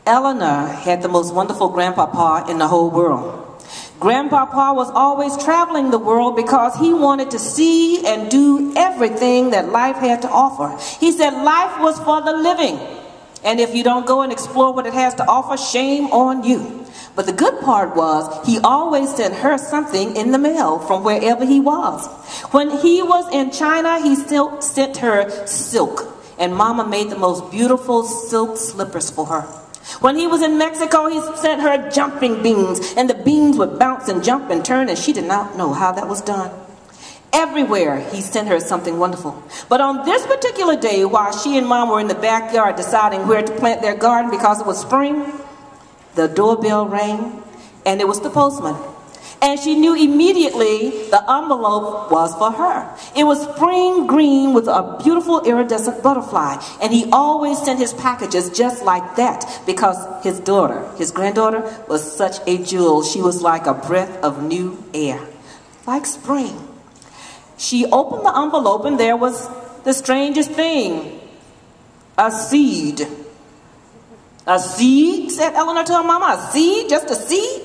Eleanor had the most wonderful grandpapa in the whole world. Grandpapa was always traveling the world because he wanted to see and do everything that life had to offer. He said life was for the living, and if you don't go and explore what it has to offer, shame on you. But the good part was he always sent her something in the mail from wherever he was. When he was in China, he still sent her silk, and Mama made the most beautiful silk slippers for her. When he was in Mexico, he sent her jumping beans, and the beans would bounce and jump and turn, and she did not know how that was done. Everywhere he sent her something wonderful. But on this particular day, while she and Mom were in the backyard deciding where to plant their garden because it was spring, the doorbell rang, and it was the postman. And she knew immediately the envelope was for her. It was spring green with a beautiful iridescent butterfly. And he always sent his packages just like that because his daughter, his granddaughter, was such a jewel. She was like a breath of new air, like spring. She opened the envelope and there was the strangest thing, a seed. A seed, said Eleanor to her mama. A seed? Just a seed?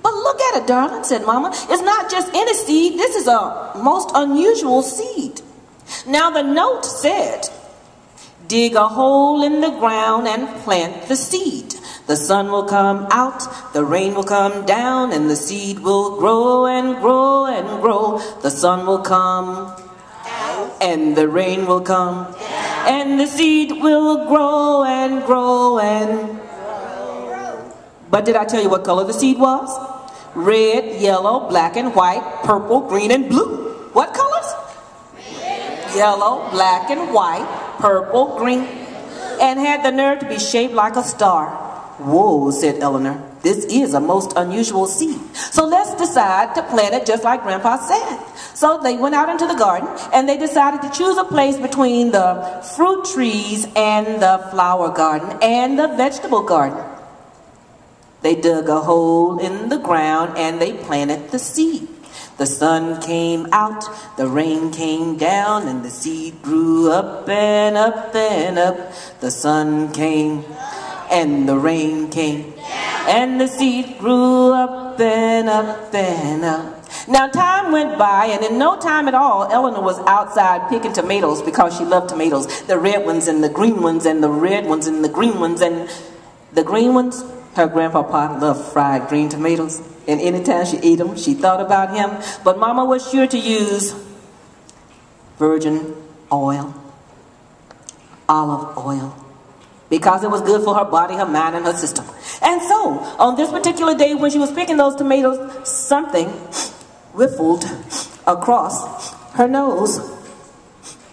But look at it, darling, said Mama. It's not just any seed. This is a most unusual seed. Now the note said, dig a hole in the ground and plant the seed. The sun will come out, the rain will come down, and the seed will grow and grow and grow. The sun will come and the rain will come and the seed will grow and grow and grow. But did I tell you what color the seed was? Red, yellow, black and white, purple, green and blue. What colors? Red, yellow, black and white, purple, green, and had the nerve to be shaped like a star. Whoa, said Eleanor. This is a most unusual seed. So let's decide to plant it just like Grandpa said. So they went out into the garden and they decided to choose a place between the fruit trees and the flower garden and the vegetable garden. They dug a hole in the ground and they planted the seed. The sun came out, the rain came down, and the seed grew up and up and up. The sun came and the rain came and the seed grew up and up and up. Now time went by, and in no time at all, Eleanor was outside picking tomatoes because she loved tomatoes. The red ones and the green ones and the red ones and the green ones and the green ones. Her grandpapa loved fried green tomatoes, and anytime she ate them, she thought about him. But Mama was sure to use virgin oil, olive oil, because it was good for her body, her mind, and her system. And so, on this particular day when she was picking those tomatoes, something riffled across her nose.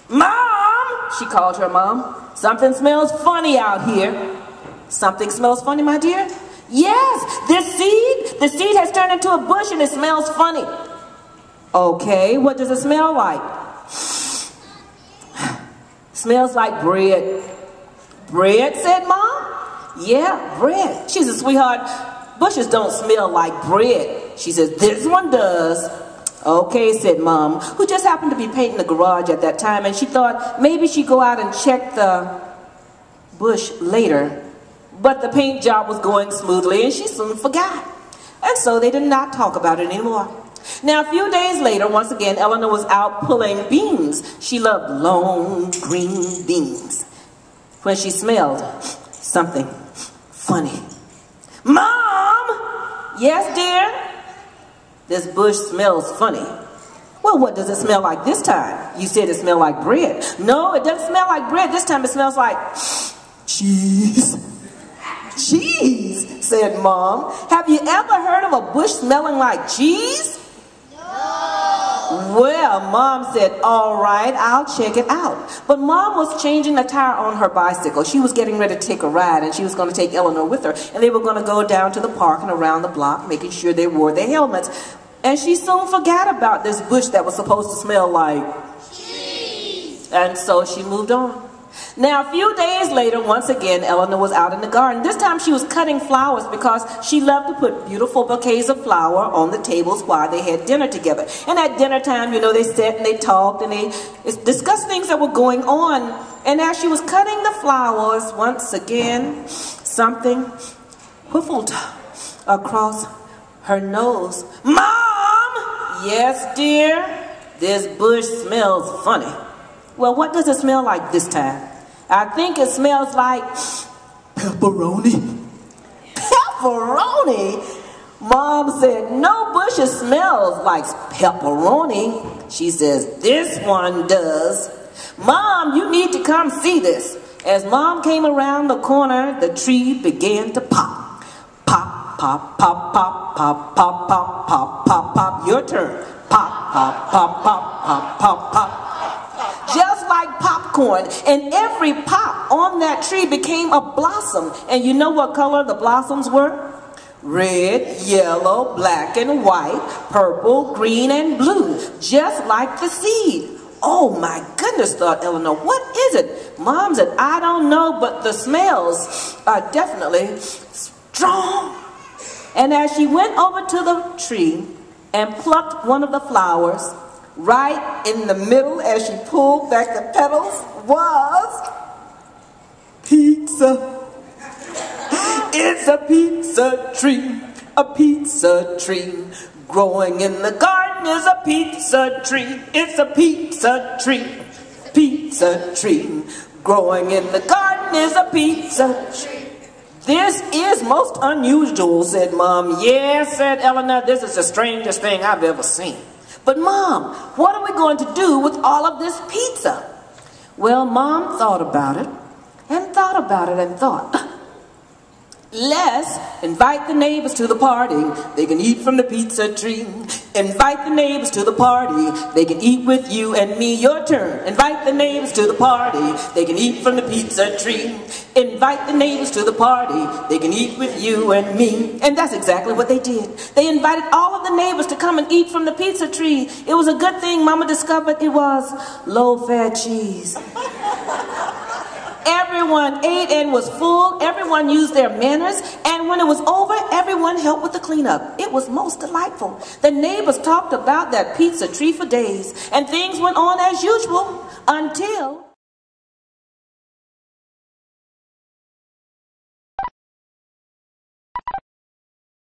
Mom, she called her mom, something smells funny out here. Something smells funny, my dear? Yes, the seed has turned into a bush and it smells funny. Okay, what does it smell like? Smells like bread. Bread, said Mom? Yeah, bread. She said, sweetheart, bushes don't smell like bread. She says, this one does. Okay, said Mom, who just happened to be painting the garage at that time, and she thought maybe she'd go out and check the bush later. But the paint job was going smoothly and she soon forgot. And so they did not talk about it anymore. Now a few days later, once again, Eleanor was out pulling beans. She loved long green beans. When she smelled something funny. Mom! Yes, dear? This bush smells funny. Well, what does it smell like this time? You said it smelled like bread. No, it doesn't smell like bread. This time it smells like cheese. Cheese, said Mom. Have you ever heard of a bush smelling like cheese? No. Well, Mom said, all right, I'll check it out. But Mom was changing the tire on her bicycle. She was getting ready to take a ride, and she was going to take Eleanor with her. And they were going to go down to the park and around the block, making sure they wore their helmets. And she soon forgot about this bush that was supposed to smell like cheese. And so she moved on. Now, a few days later, once again, Eleanor was out in the garden. This time she was cutting flowers because she loved to put beautiful bouquets of flower on the tables while they had dinner together. And at dinner time, you know, they sat and they talked and they discussed things that were going on. And as she was cutting the flowers, once again, something whiffled across her nose. Mom! Yes, dear? This bush smells funny. Well, what does it smell like this time? I think it smells like pepperoni. Pepperoni? Mom said, no bushes smells like pepperoni. She says, this one does. Mom, you need to come see this. As Mom came around the corner, the tree began to pop. Pop, pop, pop, pop, pop, pop, pop, pop, pop, pop. Your turn. Pop, pop, pop, pop, pop, pop, pop. Just like popcorn, and every pop on that tree became a blossom. And you know what color the blossoms were? Red, yellow, black and white, purple, green and blue, just like the seed. Oh my goodness, thought Eleanor, what is it? Mom said, I don't know, but the smells are definitely strong. And as she went over to the tree and plucked one of the flowers, right in the middle, as she pulled back the petals, was pizza. It's a pizza tree, a pizza tree. Growing in the garden is a pizza tree. It's a pizza tree, pizza tree. Growing in the garden is a pizza tree. This is most unusual, said Mom. Yes, said Eleanor, this is the strangest thing I've ever seen. But Mom, what are we going to do with all of this pizza? Well, Mom thought about it and thought about it and thought, let's invite the neighbors to the party. They can eat from the pizza tree. Invite the neighbors to the party. They can eat with you and me. Your turn. Invite the neighbors to the party. They can eat from the pizza tree. Invite the neighbors to the party. They can eat with you and me. And that's exactly what they did. They invited all of the neighbors to come and eat from the pizza tree. It was a good thing Mama discovered it was low-fat cheese. Everyone ate and was full. Everyone used their manners. And when it was over, everyone helped with the cleanup. It was most delightful. The neighbors talked about that pizza tree for days. And things went on as usual until...